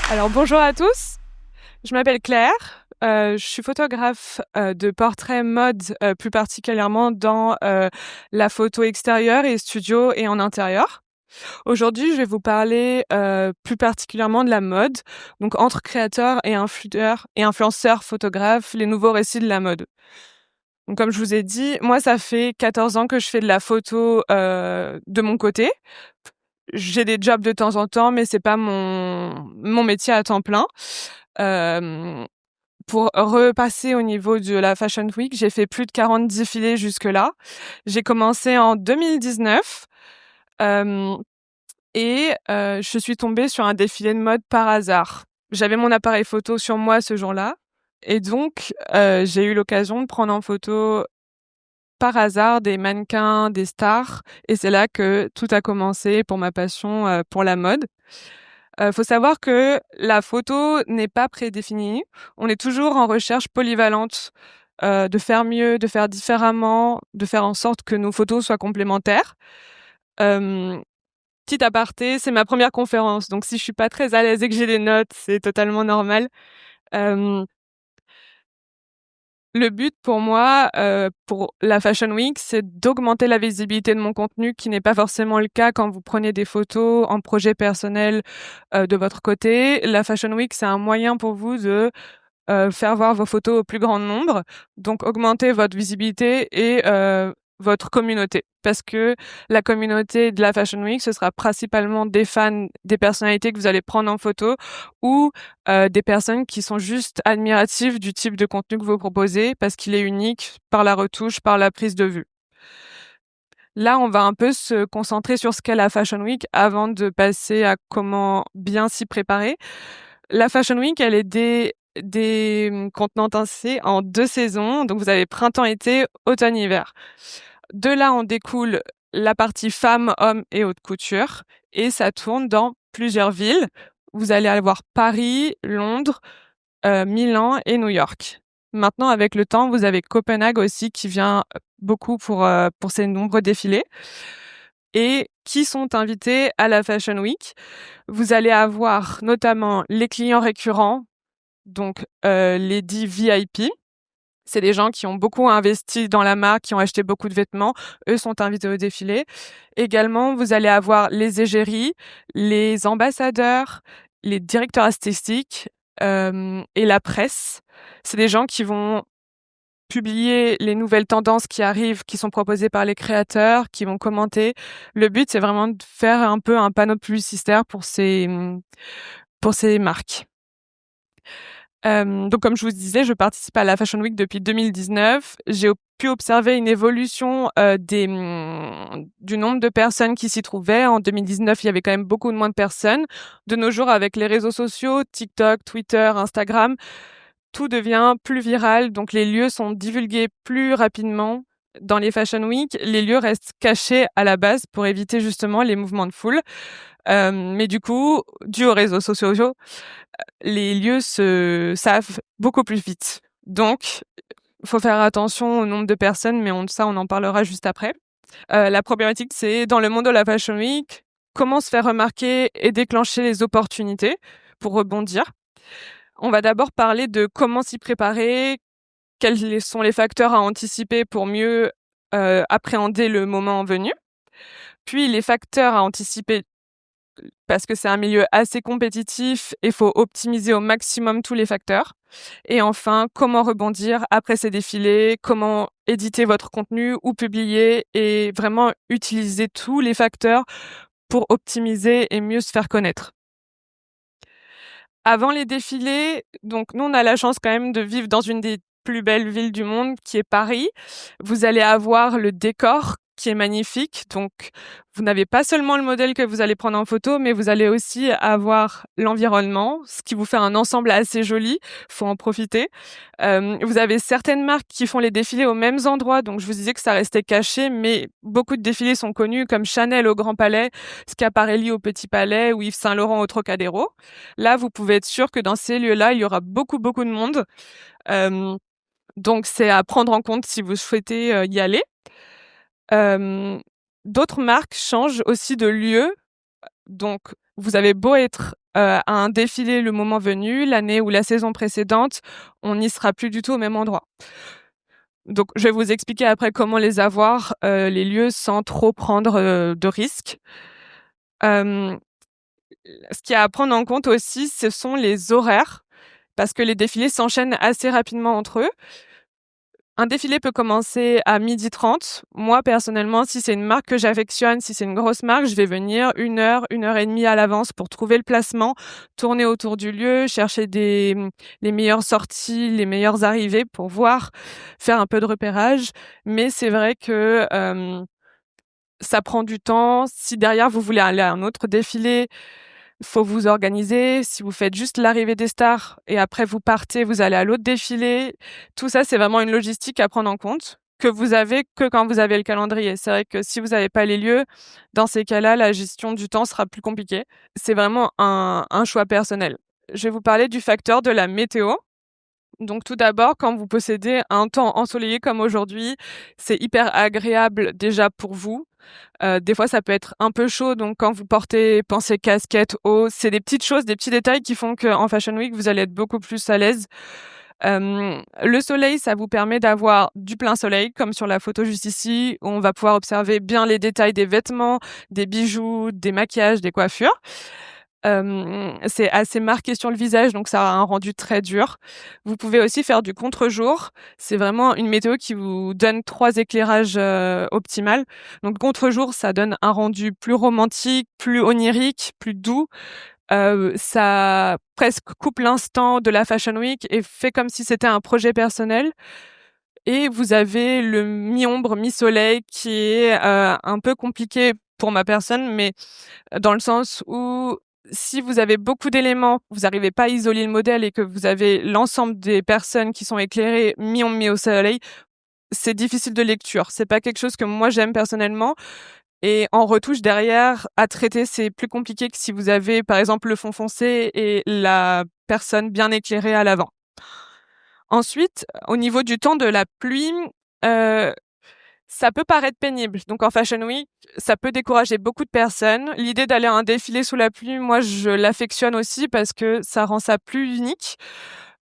Alors bonjour à tous, je m'appelle Claire, je suis photographe de portrait mode, plus particulièrement dans la photo extérieure et studio et en intérieur. Aujourd'hui, je vais vous parler plus particulièrement de la mode, donc entre créateurs et influenceurs photographes, les nouveaux récits de la mode. Donc comme je vous ai dit, moi ça fait 14 ans que je fais de la photo de mon côté. J'ai des jobs de temps en temps, mais c'est pas mon métier à temps plein. Hem, pour repasser au niveau de la Fashion Week, j'ai fait plus de 40 défilés jusque-là. J'ai commencé en 2019, hem je suis tombée sur un défilé de mode par hasard. J'avais mon appareil photo sur moi ce jour-là et donc j'ai eu l'occasion de prendre en photo par hasard des mannequins, des stars et c'est là que tout a commencé pour ma passion, pour la mode. Faut savoir que la photo n'est pas prédéfinie. On est toujours en recherche polyvalente, de faire mieux, de faire différemment, de faire en sorte que nos photos soient complémentaires. Hem, Petit aparté, c'est ma première conférence, donc si je suis pas très à l'aise et que j'ai des notes, c'est totalement normal. Hem Le but pour moi, pour la Fashion Week, c'est d'augmenter la visibilité de mon contenu, qui n'est pas forcément le cas quand vous prenez des photos en projet personnel, de votre côté. La Fashion Week, c'est un moyen pour vous de, faire voir vos photos au plus grand nombre, donc augmenter votre visibilité et votre communauté. Parce que la communauté de la Fashion Week, ce sera principalement des fans des personnalités que vous allez prendre en photo ou des personnes qui sont juste admiratives du type de contenu que vous proposez parce qu'il est unique par la retouche, par la prise de vue. Là, on va un peu se concentrer sur ce qu'est la Fashion Week avant de passer à comment bien s'y préparer. La Fashion Week, elle est condensée en 2 saisons, donc vous avez printemps-été, automne-hiver. De là, on découle la partie femmes, hommes et haute couture et ça tourne dans plusieurs villes. Vous allez avoir Paris, Londres, Milan et New York. Maintenant, avec le temps, vous avez Copenhague aussi qui vient beaucoup pour ses nombreux défilés et qui sont invités à la Fashion Week. Vous allez avoir notamment les clients récurrents, donc les dits VIP. C'est des gens qui ont beaucoup investi dans la marque, qui ont acheté beaucoup de vêtements. Eux sont invités au défilé. Également, vous allez avoir les égéries, les ambassadeurs, les directeurs artistiques, et la presse. C'est des gens qui vont publier les nouvelles tendances qui arrivent, qui sont proposées par les créateurs, qui vont commenter. Le but, c'est vraiment de faire un peu un panneau publicitaire pour ces marques. Donc comme je vous disais, je participe à la Fashion Week depuis 2019. J'ai pu observer une évolution, du nombre de personnes qui s'y trouvaient. En 2019, il y avait quand même beaucoup de moins de personnes. De nos jours, avec les réseaux sociaux, TikTok, Twitter, Instagram, tout devient plus viral, donc les lieux sont divulgués plus rapidement. Dans les Fashion Week, les lieux restent cachés à la base pour éviter justement les mouvements de foule. Mais du coup, dû aux réseaux sociaux, les lieux se savent beaucoup plus vite. Donc, faut faire attention au nombre de personnes, mais ça, on en parlera juste après. La problématique, c'est dans le monde de la Fashion Week, comment se faire remarquer et déclencher les opportunités pour rebondir. On va d'abord parler de comment s'y préparer, quels sont les facteurs à anticiper pour mieux appréhender le moment venu. Puis les facteurs à anticiper parce que c'est un milieu assez compétitif et faut optimiser au maximum tous les facteurs. Et enfin, comment rebondir après ces défilés, comment éditer votre contenu ou publier et vraiment utiliser tous les facteurs pour optimiser et mieux se faire connaître. Avant les défilés, donc nous, on a la chance quand même de vivre dans une des plus belles villes du monde qui est Paris. Vous allez avoir le décor qui est magnifique. Donc, vous n'avez pas seulement le modèle que vous allez prendre en photo, mais vous allez aussi avoir l'environnement, ce qui vous fait un ensemble assez joli. Faut en profiter. Vous avez certaines marques qui font les défilés aux mêmes endroits. Donc, je vous disais que ça restait caché, mais beaucoup de défilés sont connus comme Chanel au Grand Palais, Schiaparelli au Petit Palais ou Yves Saint Laurent au Trocadéro. Là, vous pouvez être sûr que dans ces lieux-là, il y aura beaucoup, beaucoup de monde. Hem, donc c'est à prendre en compte si vous souhaitez, y aller. D'autres marques changent aussi de lieu, donc vous avez beau être, à un défilé le moment venu, l'année ou la saison précédente, on n'y sera plus du tout au même endroit. Donc je vais vous expliquer après comment les avoir, les lieux sans trop prendre, de risques. Hem, Ce qu'il y a à prendre en compte aussi, ce sont les horaires, parce que les défilés s'enchaînent assez rapidement entre eux. Un défilé peut commencer à 12h30. Moi, personnellement, si c'est une marque que j'affectionne, si c'est une grosse marque, je vais venir 1 heure et demie à l'avance pour trouver le placement, tourner autour du lieu, chercher les meilleures sorties, les meilleures arrivées pour voir, faire un peu de repérage. Mais c'est vrai que, ça prend du temps. Si derrière vous voulez aller à un autre défilé, faut vous organiser. Si vous faites juste l'arrivée des stars et après vous partez, vous allez à l'autre défilé. Tout ça, c'est vraiment une logistique à prendre en compte, que vous avez que quand vous avez le calendrier. C'est vrai que si vous avez pas les lieux, dans ces cas-là, la gestion du temps sera plus compliquée. C'est vraiment un choix personnel. Je vais vous parler du facteur de la météo. Donc tout d'abord, quand vous possédez un temps ensoleillé comme aujourd'hui, c'est hyper agréable déjà pour vous. Des fois, ça peut être un peu chaud, donc quand vous pensez casquette, haut, c'est des petites choses, des petits détails qui font qu'en Fashion Week, vous allez être beaucoup plus à l'aise. Le soleil, ça vous permet d'avoir du plein soleil, comme sur la photo juste ici, où on va pouvoir observer bien les détails des vêtements, des bijoux, des maquillages, des coiffures. C'est assez marqué sur le visage, donc ça a un rendu très dur. Vous pouvez aussi faire du contre-jour. C'est vraiment une météo qui vous donne 3 éclairages, optimales. Donc contre-jour, ça donne un rendu plus romantique, plus onirique, plus doux. Ça presque coupe l'instant de la Fashion Week et fait comme si c'était un projet personnel. Et vous avez le mi-ombre, mi-soleil qui est, un peu compliqué pour ma personne, mais dans le sens où si vous avez beaucoup d'éléments, vous n'arrivez pas à isoler le modèle et que vous avez l'ensemble des personnes qui sont éclairées mi-ombre, mi au soleil, c'est difficile de lecture. C'est pas quelque chose que moi j'aime personnellement et en retouche derrière, à traiter, c'est plus compliqué que si vous avez, par exemple, le fond foncé et la personne bien éclairée à l'avant. Ensuite, au niveau du temps de la pluie, heu ça peut paraître pénible. Donc en Fashion Week, ça peut décourager beaucoup de personnes. L'idée d'aller à un défilé sous la pluie, moi, je l'affectionne aussi parce que ça rend ça plus unique.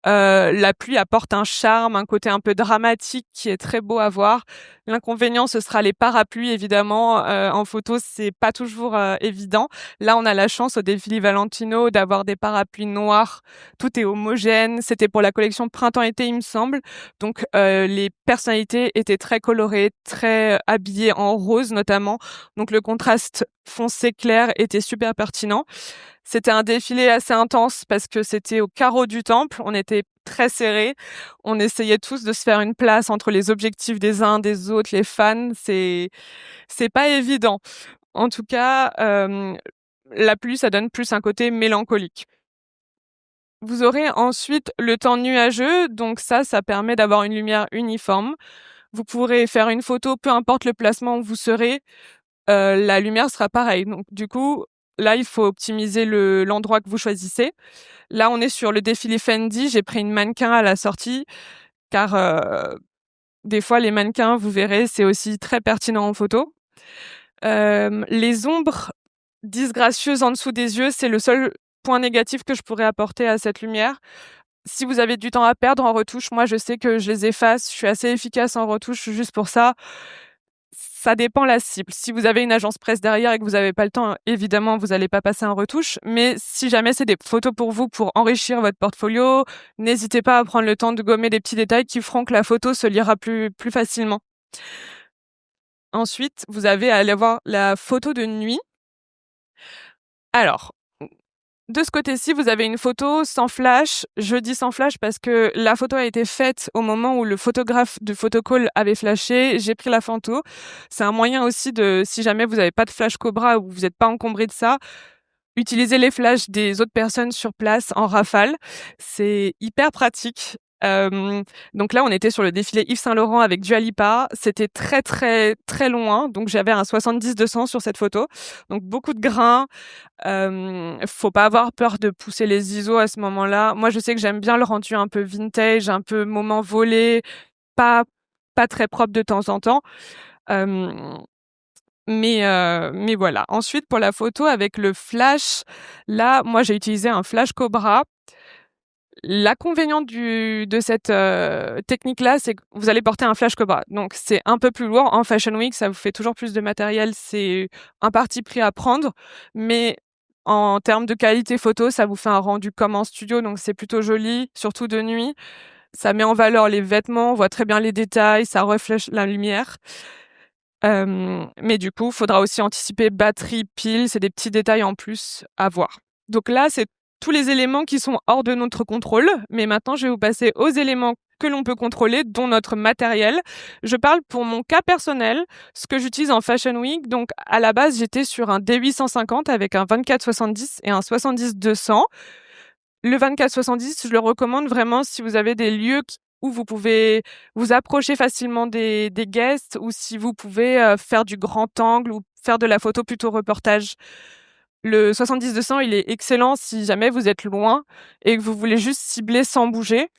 La pluie apporte un charme, un côté un peu dramatique qui est très beau à voir. L'inconvénient, ce sera les parapluies évidemment, en photo, c'est pas toujours, évident. Là, on a la chance au défilé Valentino d'avoir des parapluies noirs. Tout est homogène. C'était pour la collection printemps-été, il me semble. Donc les personnalités étaient très colorées, très habillées en rose notamment. Donc le contraste foncé clair était super pertinent. C'était un défilé assez intense parce que c'était au carreau du temple, on était très serrés. On essayait tous de se faire une place entre les objectifs des uns, des autres, les fans, c'est pas évident. En tout cas, la pluie, ça donne plus un côté mélancolique. Vous aurez ensuite le temps nuageux, donc ça permet d'avoir une lumière uniforme. Vous pourrez faire une photo, peu importe le placement où vous serez, la lumière sera pareille. Donc du coup, là, il faut optimiser l'endroit que vous choisissez. Là, on est sur le défilé Fendi. J'ai pris une mannequin à la sortie car, des fois les mannequins, vous verrez, c'est aussi très pertinent en photo. Les ombres disgracieuses en dessous des yeux, c'est le seul point négatif que je pourrais apporter à cette lumière. Si vous avez du temps à perdre en retouche, moi je sais que je les efface, je suis assez efficace en retouche juste pour ça. Ça dépend la cible. Si vous avez une agence presse derrière et que vous avez pas le temps, évidemment, vous allez pas passer en retouche. Mais si jamais c'est des photos pour vous, pour enrichir votre portfolio, n'hésitez pas à prendre le temps de gommer des petits détails qui feront que la photo se lira plus facilement. Ensuite, vous avez à aller voir la photo de nuit. Alors, de ce côté-ci, vous avez une photo sans flash. Je dis sans flash parce que la photo a été faite au moment où le photographe du photocall avait flashé. J'ai pris la photo. C'est un moyen aussi de, si jamais vous n'avez pas de flash Cobra ou vous n'êtes pas encombré de ça, utiliser les flashs des autres personnes sur place en rafale. C'est hyper pratique. Donc là, on était sur le défilé Yves Saint Laurent avec Dua Lipa. C'était très, très, très loin. Donc j'avais un 70-200 sur cette photo. Donc beaucoup de grains. Faut pas avoir peur de pousser les ISO à ce moment-là. Moi, je sais que j'aime bien le rendu un peu vintage, un peu moment volé, pas pas très propre de temps en temps. Hem Mais voilà. Ensuite, pour la photo avec le flash, là, moi, j'ai utilisé un flash Cobra. L'inconvénient de cette, technique-là, c'est que vous allez porter un flash Cobra. Donc c'est un peu plus lourd. En Fashion Week, ça vous fait toujours plus de matériel. C'est un parti pris à prendre. Mais en termes de qualité photo, ça vous fait un rendu comme en studio, donc c'est plutôt joli, surtout de nuit. Ça met en valeur les vêtements, on voit très bien les détails, ça reflète la lumière. Mais du coup, faudra aussi anticiper batterie, pile, c'est des petits détails en plus à voir. Donc là, c'est tous les éléments qui sont hors de notre contrôle, mais maintenant je vais vous passer aux éléments que l'on peut contrôler, dont notre matériel. Je parle pour mon cas personnel, ce que j'utilise en Fashion Week. Donc à la base, j'étais sur un D850 avec un 24-70 et un 70-200. Le 24-70, je le recommande vraiment si vous avez des lieux où vous pouvez vous approcher facilement des guests, ou si vous pouvez faire du grand angle ou faire de la photo plutôt reportage. Le 70-200, il est excellent si jamais vous êtes loin et que vous voulez juste cibler sans bouger.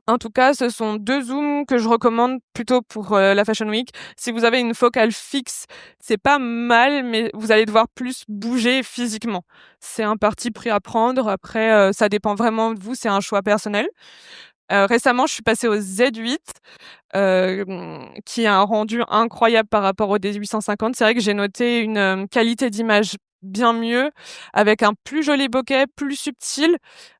En tout cas, ce sont 2 zooms que je recommande plutôt pour la Fashion Week. Si vous avez une focale fixe, c'est pas mal, mais vous allez devoir plus bouger physiquement. C'est un parti pris à prendre. Après, ça dépend vraiment de vous, c'est un choix personnel. Récemment, je suis passée au Z8, qui a un rendu incroyable par rapport au D850. C'est vrai que j'ai noté une, qualité d'image bien mieux, avec un plus joli bokeh, plus subtil,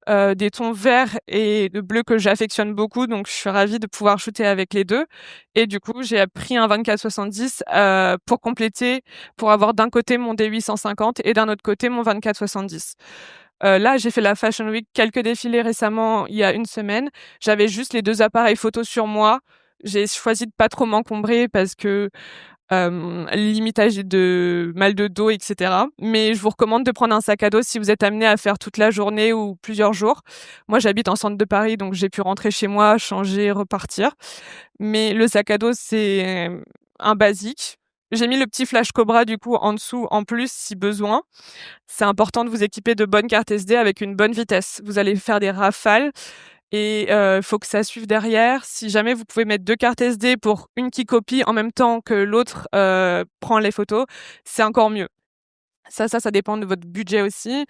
des tons verts et de bleu que j'affectionne beaucoup, donc je suis ravie de pouvoir shooter avec les 2. Et du coup, j'ai pris un 24-70, pour compléter, pour avoir d'un côté mon D850 et d'un autre côté mon 24-70. Là, j'ai fait la Fashion Week, quelques défilés récemment, il y a une semaine. J'avais juste les 2 appareils photo sur moi. J'ai choisi de pas trop m'encombrer parce que, limitage de mal de dos et cetera. Mais je vous recommande de prendre un sac à dos si vous êtes amené à faire toute la journée ou plusieurs jours. Moi, j'habite en centre de Paris, donc j'ai pu rentrer chez moi, changer, repartir. Mais le sac à dos, c'est un basique. J'ai mis le petit flash Cobra, du coup, en dessous, en plus, si besoin. C'est important de vous équiper de bonnes cartes SD avec une bonne vitesse. Vous allez faire des rafales et faut que ça suive derrière. Si jamais vous pouvez mettre 2 cartes SD pour une qui copie en même temps que l'autre, prend les photos, c'est encore mieux. Ça dépend de votre budget aussi.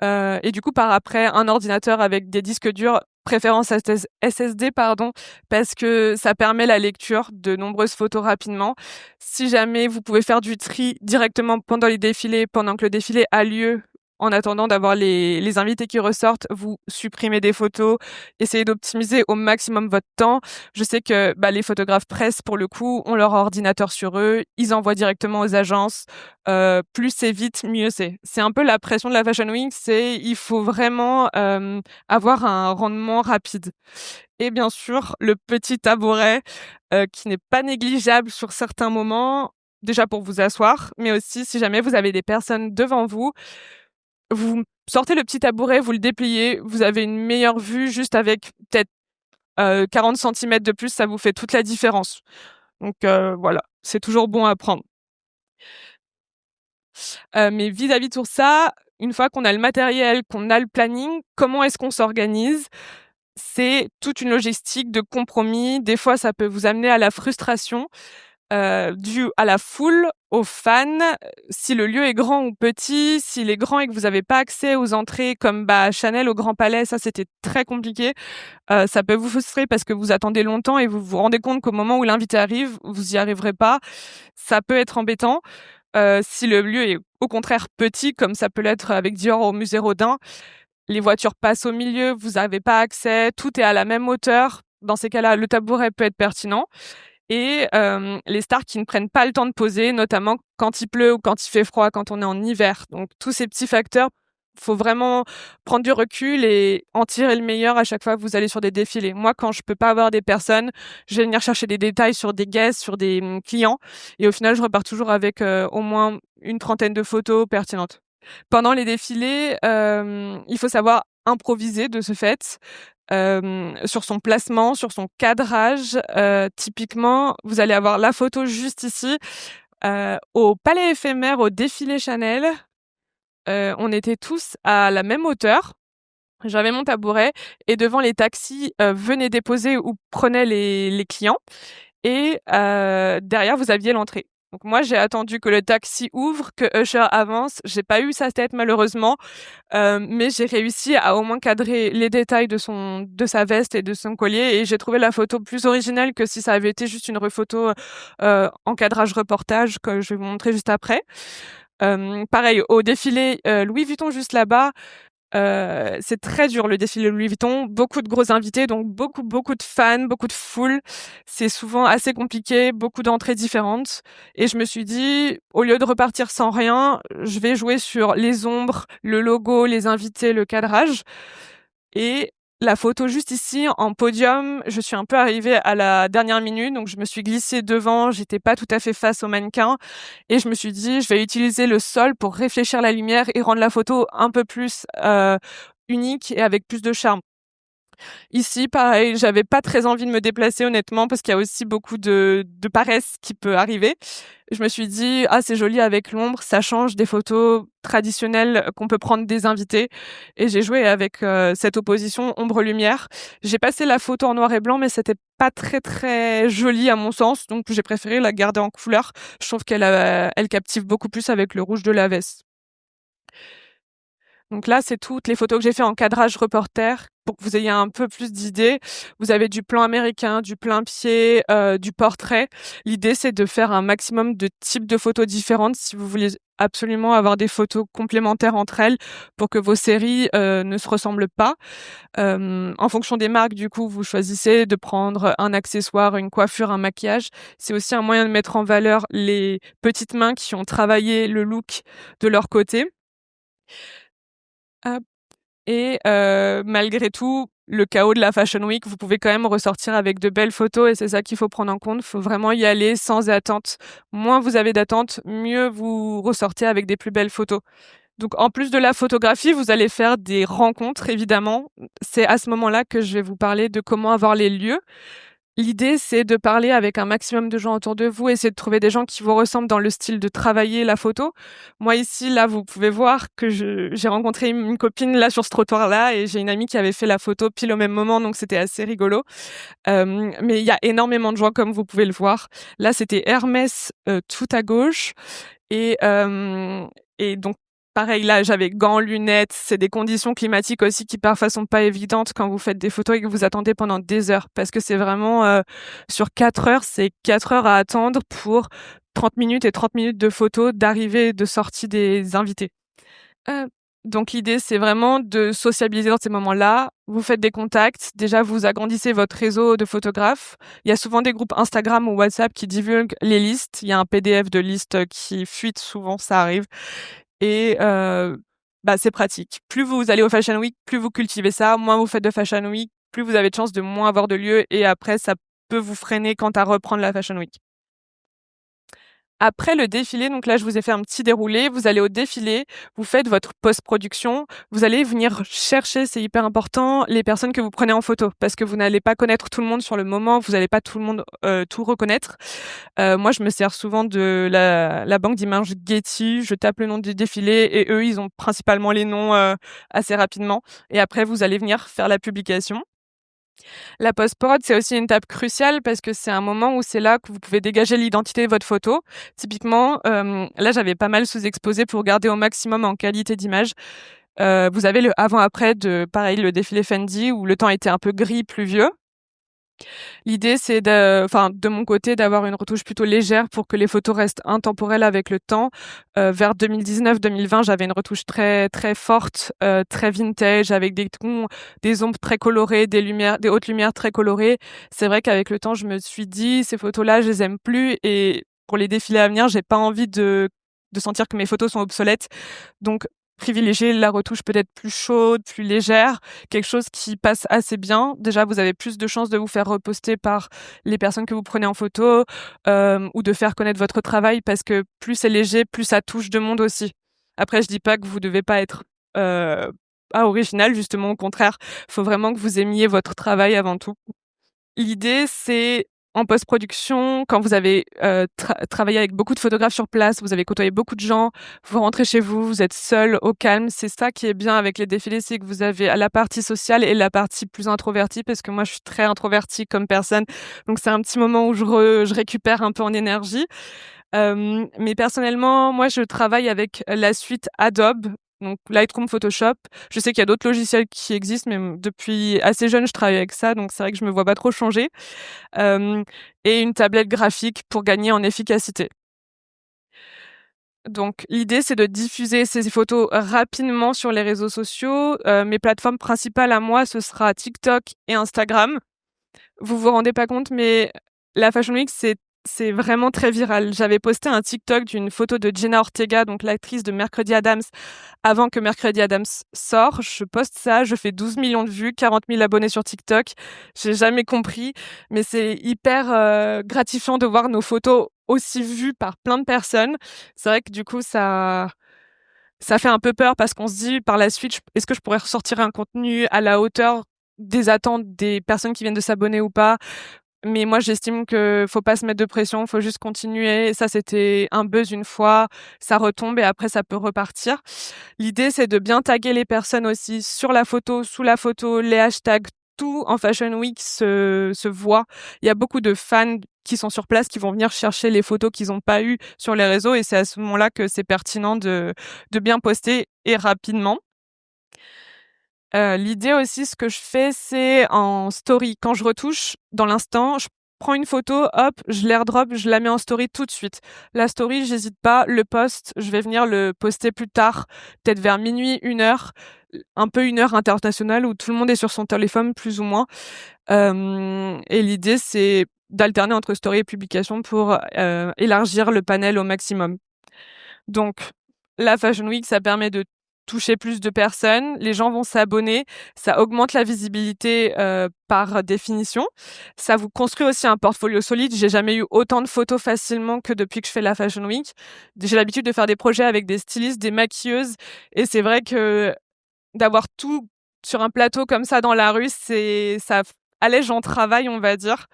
Et du coup, par après, un ordinateur avec des disques durs, préférence SSD pardon, parce que ça permet la lecture de nombreuses photos rapidement. Si jamais vous pouvez faire du tri directement pendant les défilés, pendant que le défilé a lieu, en attendant d'avoir les invités qui ressortent, vous supprimez des photos, essayez d'optimiser au maximum votre temps. Je sais que, les photographes presse, pour le coup, ont leur ordinateur sur eux, ils envoient directement aux agences. Plus c'est vite, mieux c'est. C'est un peu la pression de la Fashion Week, il faut vraiment, avoir un rendement rapide. Et bien sûr, le petit tabouret, qui n'est pas négligeable sur certains moments, déjà pour vous asseoir, mais aussi si jamais vous avez des personnes devant vous, vous sortez le petit tabouret, vous le dépliez, vous avez une meilleure vue juste avec peut-être, 40 centimètres de plus, ça vous fait toute la différence. Donc voilà, c'est toujours bon à prendre. Mais vis-à-vis de tout ça, une fois qu'on a le matériel, qu'on a le planning, comment est-ce qu'on s'organise? C'est toute une logistique de compromis. Des fois, ça peut vous amener à la frustration, due à la foule, aux fans, si le lieu est grand ou petit. S'il est grand et que vous avez pas accès aux entrées comme, Chanel au Grand Palais, ça, c'était très compliqué. Ça peut vous frustrer parce que vous attendez longtemps et vous vous rendez compte qu'au moment où l'invité arrive, vous y arriverez pas. Ça peut être embêtant. Si le lieu est au contraire petit, comme ça peut l'être avec Dior au musée Rodin, les voitures passent au milieu, vous n'avez pas accès, tout est à la même hauteur. Dans ces cas-là, le tabouret peut être pertinent. Et les stars qui ne prennent pas le temps de poser, notamment quand il pleut ou quand il fait froid, quand on est en hiver. Donc tous ces petits facteurs, faut vraiment prendre du recul et en tirer le meilleur à chaque fois que vous allez sur des défilés. Moi, quand je peux pas avoir des personnes, je vais venir chercher des détails sur des guests, sur des clients, et au final, je repars toujours avec au moins une trentaine de photos pertinentes. Pendant les défilés, il faut savoir improviser de ce fait, sur son placement, sur son cadrage. Typiquement, vous allez avoir la photo juste ici, au Palais éphémère, au défilé Chanel. On était tous à la même hauteur. J'avais mon tabouret et devant les taxis, venaient déposer ou prenaient les clients, et derrière vous aviez l'entrée. Donc moi, j'ai attendu que le taxi ouvre, que Usher avance. J'ai pas eu sa tête malheureusement, mais j'ai réussi à au moins cadrer les détails de sa veste et de son collier et j'ai trouvé la photo plus originale que si ça avait été juste une photo, en cadrage reportage que je vais vous montrer juste après. Pareil au défilé, Louis Vuitton juste là-bas, c'est très dur le défilé Louis Vuitton, beaucoup de gros invités, donc beaucoup de fans, beaucoup de foule. C'est souvent assez compliqué, beaucoup d'entrées différentes et je me suis dit: «Au lieu de repartir sans rien, je vais jouer sur les ombres, le logo, les invités, le cadrage» et la photo juste ici en podium, je suis un peu arrivée à la dernière minute, donc je me suis glissée devant, j'étais pas tout à fait face au mannequin et je me suis dit: «Je vais utiliser le sol pour réfléchir la lumière et rendre la photo un peu plus, unique et avec plus de charme». Ici, pareil, j'avais pas très envie de me déplacer honnêtement parce qu'il y a aussi beaucoup de paresse qui peut arriver. Je me suis dit: «Ah, c'est joli avec l'ombre, ça change des photos traditionnelles qu'on peut prendre des invités» et j'ai joué avec, cette opposition ombre-lumière. J'ai passé la photo en noir et blanc, mais c'était pas très joli à mon sens, donc j'ai préféré la garder en couleur. Je trouve elle captive beaucoup plus avec le rouge de la veste. Donc là, c'est toutes les photos que j'ai fait en cadrage reporter pour que vous ayez un peu plus d'idées. Vous avez du plan américain, du plein pied, du portrait. L'idée, c'est de faire un maximum de types de photos différentes si vous voulez absolument avoir des photos complémentaires entre elles pour que vos séries, ne se ressemblent pas. En fonction des marques, du coup, vous choisissez de prendre un accessoire, une coiffure, un maquillage. C'est aussi un moyen de mettre en valeur les petites mains qui ont travaillé le look de leur côté. Et malgré tout, le chaos de la Fashion Week, vous pouvez quand même ressortir avec de belles photos et c'est ça qu'il faut prendre en compte. Faut vraiment y aller sans attente. Moins vous avez d'attente, mieux vous ressortez avec des plus belles photos. Donc en plus de la photographie, vous allez faire des rencontres évidemment. C'est à ce moment-là que je vais vous parler de comment avoir les lieux. L'idée, c'est de parler avec un maximum de gens autour de vous, essayer de trouver des gens qui vous ressemblent dans le style de travailler la photo. Moi ici, là, vous pouvez voir que j'ai rencontré une copine là sur ce trottoir-là et j'ai une amie qui avait fait la photo pile au même moment, donc c'était assez rigolo. Mais il y a énormément de gens comme vous pouvez le voir. Là, c'était Hermès, tout à gauche et donc pareil, là, j'avais gants, lunettes. C'est des conditions climatiques aussi qui parfois sont pas évidentes quand vous faites des photos et que vous attendez pendant des heures. Parce que c'est vraiment, sur 4 heures, c'est 4 heures à attendre pour 30 minutes et 30 minutes de photos d'arrivée et de sortie des invités. Heu, donc l'idée, c'est vraiment de sociabiliser dans ces moments-là. Vous faites des contacts. Déjà, vous agrandissez votre réseau de photographes. Il y a souvent des groupes Instagram ou WhatsApp qui divulguent les listes. Il y a un PDF de liste, qui fuite souvent, ça arrive et bah, c'est pratique. Plus vous allez au Fashion Week, plus vous cultivez ça, moins vous faites de Fashion Week, plus vous avez de chances de moins avoir de lieux et après ça peut vous freiner quant à reprendre la Fashion Week. Après le défilé, donc là, je vous ai fait un petit déroulé. Vous allez au défilé, vous faites votre post-production, vous allez venir chercher, c'est hyper important, les personnes que vous prenez en photo parce que vous n'allez pas connaître tout le monde sur le moment, vous allez pas tout le monde, tout reconnaître. Moi, je me sers souvent de la banque d'images Getty, je tape le nom du défilé et eux, ils ont principalement les noms, assez rapidement et après vous allez venir faire la publication. La post-prod, c'est aussi une étape cruciale parce que c'est un moment où c'est là que vous pouvez dégager l'identité de votre photo. Typiquement, là, j'avais pas mal sous-exposé pour garder au maximum en qualité d'image. Vous avez le avant-après de pareil, le défilé Fendi où le temps était un peu gris, pluvieux. L'idée, c'est de mon côté, d'avoir une retouche plutôt légère pour que les photos restent intemporelles avec le temps. Vers 2019-2020, j'avais une retouche très forte, très vintage avec des tons, des ombres très colorées, des hautes lumières très colorées. C'est vrai qu'avec le temps, je me suis dit: «Ces photos-là, je les aime plus» et pour les défilés à venir, j'ai pas envie de sentir que mes photos sont obsolètes. Donc privilégier la retouche peut-être plus chaude, plus légère, quelque chose qui passe assez bien. Déjà, vous avez plus de chances de vous faire reposter par les personnes que vous prenez en photo, ou de faire connaître votre travail parce que plus c'est léger, plus ça touche de monde aussi. Après, je dis pas que vous devez pas être, heu, pas original, justement, au contraire. Faut vraiment que vous aimiez votre travail avant tout. L'idée, c'est en post-production, quand vous avez, travaillé avec beaucoup de photographes sur place, vous avez côtoyé beaucoup de gens, vous rentrez chez vous, vous êtes seul, au calme. C'est ça qui est bien avec les défilés, c'est que vous avez la partie sociale et la partie plus introvertie, parce que moi, je suis très introvertie comme personne. Donc c'est un petit moment où je récupère un peu en énergie. Mais personnellement, moi, je travaille avec la suite Adobe, donc Lightroom, Photoshop. Je sais qu'il y a d'autres logiciels qui existent, mais depuis assez jeune, je travaille avec ça, donc c'est vrai que je me vois pas trop changer. Hem Et une tablette graphique pour gagner en efficacité. Donc l'idée, c'est de diffuser ces photos rapidement sur les réseaux sociaux. Mes plateformes principales à moi, ce sera TikTok et Instagram. Vous vous rendez pas compte, mais la Fashion Week, c'est vraiment très viral. J'avais posté un TikTok d'une photo de Jenna Ortega, donc l'actrice de Mercredi Adams, avant que Mercredi Adams sorte. Je poste ça, je fais 12 millions de vues, 40 000 abonnés sur TikTok. J'ai jamais compris, mais c'est hyper, gratifiant de voir nos photos aussi vues par plein de personnes. C'est vrai que du coup, ça fait un peu peur parce qu'on se dit par la suite, est-ce que je pourrais ressortir un contenu à la hauteur des attentes des personnes qui viennent de s'abonner ou pas? Mais moi, j'estime que faut pas se mettre de pression, faut juste continuer. Ça, c'était un buzz une fois, ça retombe et après ça peut repartir. L'idée, c'est de bien taguer les personnes aussi sur la photo, sous la photo, les hashtags, tout en Fashion Week se voit. Il y a beaucoup de fans qui sont sur place, qui vont venir chercher les photos qu'ils ont pas eues sur les réseaux et c'est à ce moment-là que c'est pertinent de bien poster et rapidement. L'idée aussi, ce que je fais, c'est en story. Quand je retouche, dans l'instant, je prends une photo, hop, je l'airdrop, je la mets en story tout de suite. La story, j'hésite pas, le post, je vais venir le poster plus tard, peut-être vers minuit, 1 heure, un peu une heure internationale où tout le monde est sur son téléphone plus ou moins. Et l'idée, c'est d'alterner entre story et publication pour, élargir le panel au maximum. Donc la Fashion Week, ça permet de toucher plus de personnes, les gens vont s'abonner, ça augmente la visibilité, par définition. Ça vous construit aussi un portfolio solide. J'ai jamais eu autant de photos facilement que depuis que je fais la Fashion Week. J'ai l'habitude de faire des projets avec des stylistes, des maquilleuses et c'est vrai que d'avoir tout sur un plateau comme ça dans la rue, ça allège en travail, on va dire.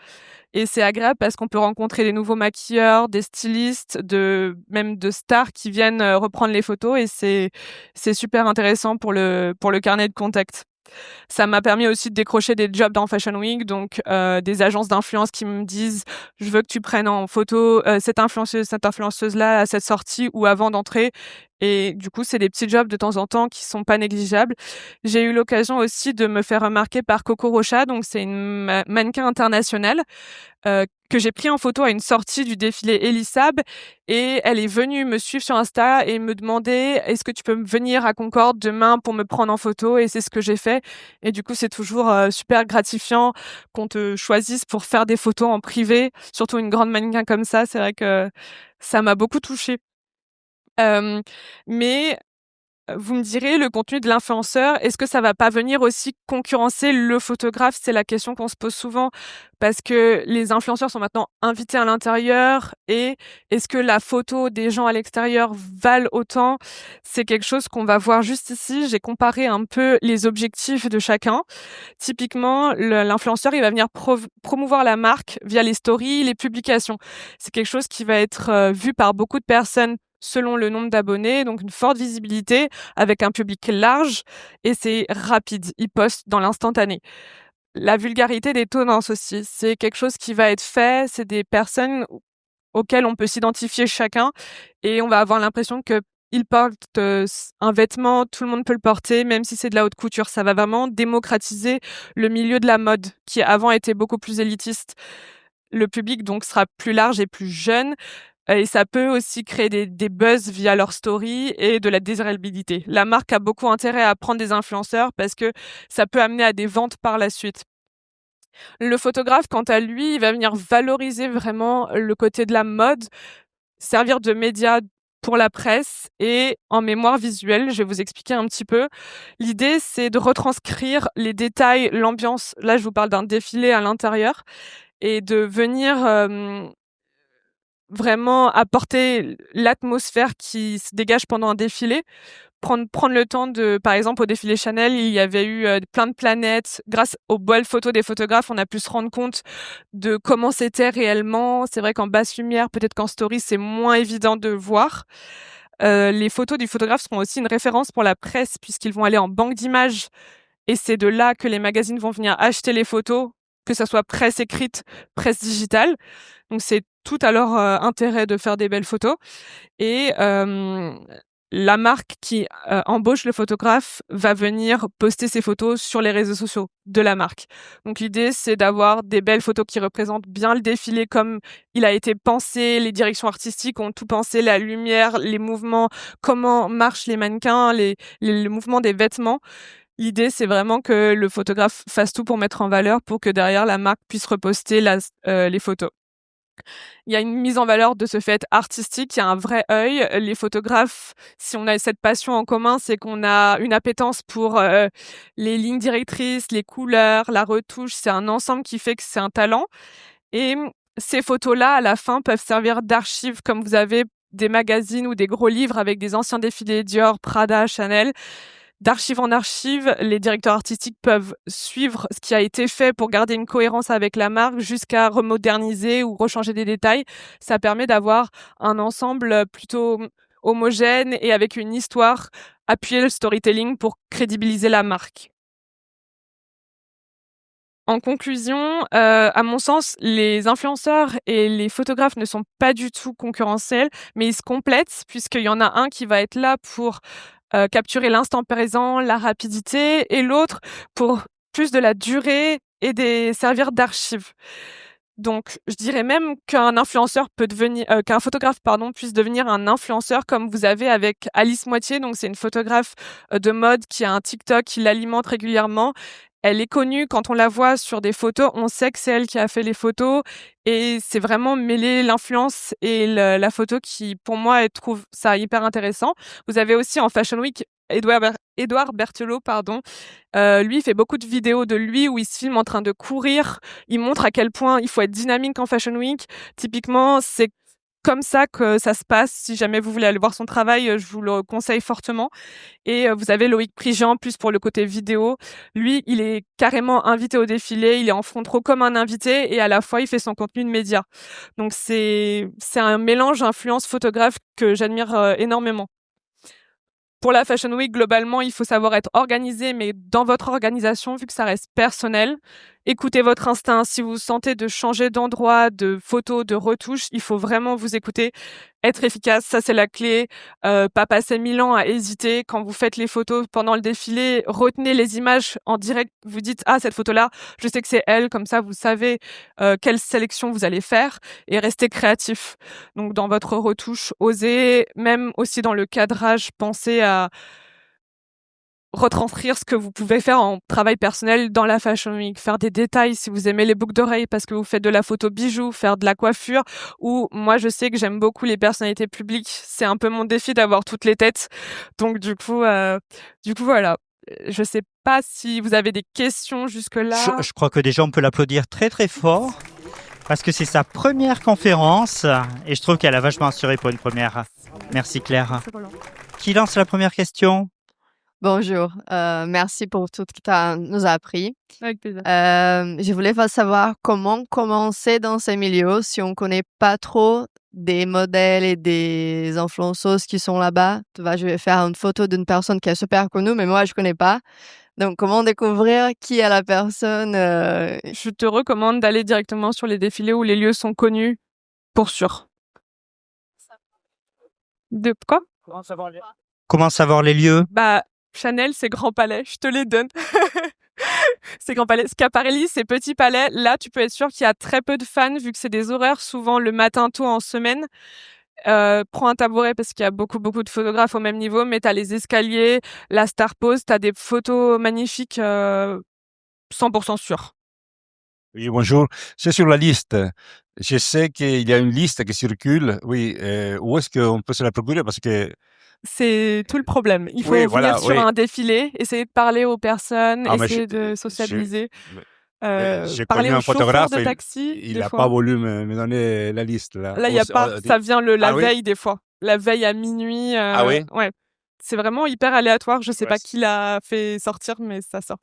Et c'est agréable parce qu'on peut rencontrer des nouveaux maquilleurs, des stylistes, même de stars qui viennent, reprendre les photos et c'est super intéressant pour le carnet de contacts. Ça m'a permis aussi de décrocher des jobs dans Fashion Week, donc des agences d'influence qui me disent: «Je veux que tu prennes en photo, cette influenceuse-là à cette sortie ou avant d'entrer» et du coup, c'est des petits jobs de temps en temps qui sont pas négligeables. J'ai eu l'occasion aussi de me faire remarquer par Coco Rocha, donc c'est une mannequin internationale que j'ai pris en photo à une sortie du défilé Elisab et elle est venue me suivre sur Insta et me demander: «Est-ce que tu peux venir à Concorde demain pour me prendre en photo?» et c'est ce que j'ai fait et du coup, c'est toujours, super gratifiant qu'on te choisisse pour faire des photos en privé, surtout une grande mannequin comme ça. C'est vrai que ça m'a beaucoup touchée. Mais vous me direz, le contenu de l'influenceur, est-ce que ça va pas venir aussi concurrencer le photographe? C'est la question qu'on se pose souvent parce que les influenceurs sont maintenant invités à l'intérieur et est-ce que la photo des gens à l'extérieur valent autant? C'est quelque chose qu'on va voir juste ici. J'ai comparé un peu les objectifs de chacun. Typiquement, l'influenceur, il va venir promouvoir la marque via les stories, les publications. C'est quelque chose qui va être, vu par beaucoup de personnes selon le nombre d'abonnés, donc une forte visibilité avec un public large et c'est rapide. Ils postent dans l'instantané. La vulgarité des tendances aussi, c'est quelque chose qui va être fait, c'est des personnes auxquelles on peut s'identifier chacun et on va avoir l'impression qu'ils portent, un vêtement, tout le monde peut le porter, même si c'est de la haute couture. Ça va vraiment démocratiser le milieu de la mode qui avant était beaucoup plus élitiste. Le public donc sera plus large et plus jeune, et ça peut aussi créer des buzz via leurs stories et de la désirabilité. La marque a beaucoup intérêt à prendre des influenceurs parce que ça peut amener à des ventes par la suite. Le photographe, quant à lui, il va venir valoriser vraiment le côté de la mode, servir de média pour la presse et en mémoire visuelle. Je vais vous expliquer un petit peu. L'idée, c'est de retranscrire les détails, l'ambiance. Là, je vous parle d'un défilé à l'intérieur et de venir, vraiment apporter l'atmosphère qui se dégage pendant un défilé prendre le temps de, par exemple, au défilé Chanel, il y avait eu plein de planètes. Grâce aux belles photos des photographes, on a pu se rendre compte de comment c'était réellement. C'est vrai qu'en basse lumière, peut-être qu'en story, c'est moins évident de voir. Les photos du photographe seront aussi une référence pour la presse puisqu'ils vont aller en banque d'images et c'est de là que les magazines vont venir acheter les photos, que ça soit presse écrite, presse digitale. Donc c'est tout à leur intérêt de faire des belles photos. Et la marque qui embauche le photographe va venir poster ses photos sur les réseaux sociaux de la marque. Donc l'idée, c'est d'avoir des belles photos qui représentent bien le défilé comme il a été pensé, les directions artistiques ont tout pensé, la lumière, les mouvements, comment marchent les mannequins, le mouvement des vêtements. L'idée, c'est vraiment que le photographe fasse tout pour mettre en valeur pour que derrière la marque puisse reposter les photos. Il y a une mise en valeur de ce fait artistique, il y a un vrai œil. Les photographes, si on a cette passion en commun, c'est qu'on a une appétence pour les lignes directrices, les couleurs, la retouche. C'est un ensemble qui fait que c'est un talent. Et ces photos-là, à la fin, peuvent servir d'archives, comme vous avez des magazines ou des gros livres avec des anciens défilés Dior, Prada, Chanel. D'archive en archive, les directeurs artistiques peuvent suivre ce qui a été fait pour garder une cohérence avec la marque jusqu'à remoderniser ou rechanger des détails. Ça permet d'avoir un ensemble plutôt homogène et avec une histoire, appuyer le storytelling pour crédibiliser la marque. En conclusion, à mon sens, les influenceurs et les photographes ne sont pas du tout concurrentiels, mais ils se complètent puisqu'il y en a un qui va être là pour capturer l'instant présent, la rapidité, et l'autre pour plus de la durée et servir d'archive. Donc, je dirais même qu'un photographe, pardon, puisse devenir un influenceur comme vous avez avec Alice Moitié. Donc, c'est une photographe de mode qui a un TikTok qui l'alimente régulièrement. Elle est connue quand on la voit sur des photos, on sait que c'est elle qui a fait les photos et c'est vraiment mêler l'influence et la photo qui, pour moi, elle trouve ça hyper intéressant. Vous avez aussi en Fashion Week Édouard Berthelot, pardon. Lui, il fait beaucoup de vidéos de lui où il se filme en train de courir. Il montre à quel point il faut être dynamique en Fashion Week. Typiquement, c'est comme ça que ça se passe. Si jamais vous voulez aller voir son travail, je vous le conseille fortement. Et vous avez Loïc Prigent, plus pour le côté vidéo. Lui, il est carrément invité au défilé, il est en front row comme un invité et à la fois, il fait son contenu de média. Donc c'est un mélange influence photographe que j'admire énormément. Pour la Fashion Week, globalement, il faut savoir être organisé, mais dans votre organisation, vu que ça reste personnel, écoutez votre instinct. Si vous sentez de changer d'endroit, de photo, de retouche, il faut vraiment vous écouter, être efficace, ça c'est la clé. Pas passer 1000 ans à hésiter. Quand vous faites les photos pendant le défilé, retenez les images en direct. Vous dites, ah, cette photo-là, je sais que c'est elle, comme ça vous savez quelle sélection vous allez faire et restez créatif. Donc dans votre retouche, osez, même aussi dans le cadrage, pensez à retranscrire ce que vous pouvez faire en travail personnel dans la Fashion Week, faire des détails si vous aimez les boucles d'oreilles parce que vous faites de la photo bijoux, faire de la coiffure, ou moi je sais que j'aime beaucoup les personnalités publiques, c'est un peu mon défi d'avoir toutes les têtes, donc du coup voilà. Je sais pas si vous avez des questions jusque-là. Je crois que déjà on peut l'applaudir très très fort parce que c'est sa première conférence et je trouve qu'elle a vachement assuré pour une première. Merci Claire. Qui lance la première question? Bonjour, merci pour tout ce que tu nous as appris. Avec plaisir. Je voulais savoir comment commencer dans ces milieux si on connaît pas trop des modèles et des influenceuses qui sont là-bas. Tu vois, je vais faire une photo d'une personne qui est super connue, mais moi, je connais pas. Donc, comment découvrir qui est la personne Je te recommande d'aller directement sur les défilés où les lieux sont connus, pour sûr. De quoi? Comment savoir les lieux? Bah, Chanel, c'est Grand Palais, je te les donne. C'est Grand Palais. Schiaparelli, c'est Petit Palais. Là, tu peux être sûr qu'il y a très peu de fans vu que c'est des horaires souvent le matin tôt en semaine. Prends un tabouret parce qu'il y a beaucoup de photographes au même niveau, mais t'as les escaliers, la Star Pose, t'as des photos magnifiques, 100% sûres. Oui, bonjour. C'est sur la liste. Je sais qu'il y a une liste qui circule. Oui, où est-ce qu'on peut se la procurer? Parce que C'est tout le problème. Il faut oui, venir voilà, sur oui. un défilé, essayer de parler aux personnes, Ah, mais essayer de socialiser. J'ai Parler connu un aux chauffeurs photographe, de taxi, il des n'a fois. pas voulu me donner la liste là. Là, il y a pas. Ça vient la Ah oui? veille des fois. La veille à minuit. Ah oui? Ouais. c'est vraiment hyper aléatoire. Je sais Ouais, pas qui l'a fait sortir, mais ça sort.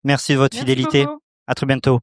Merci de votre Merci fidélité. beaucoup. À très bientôt.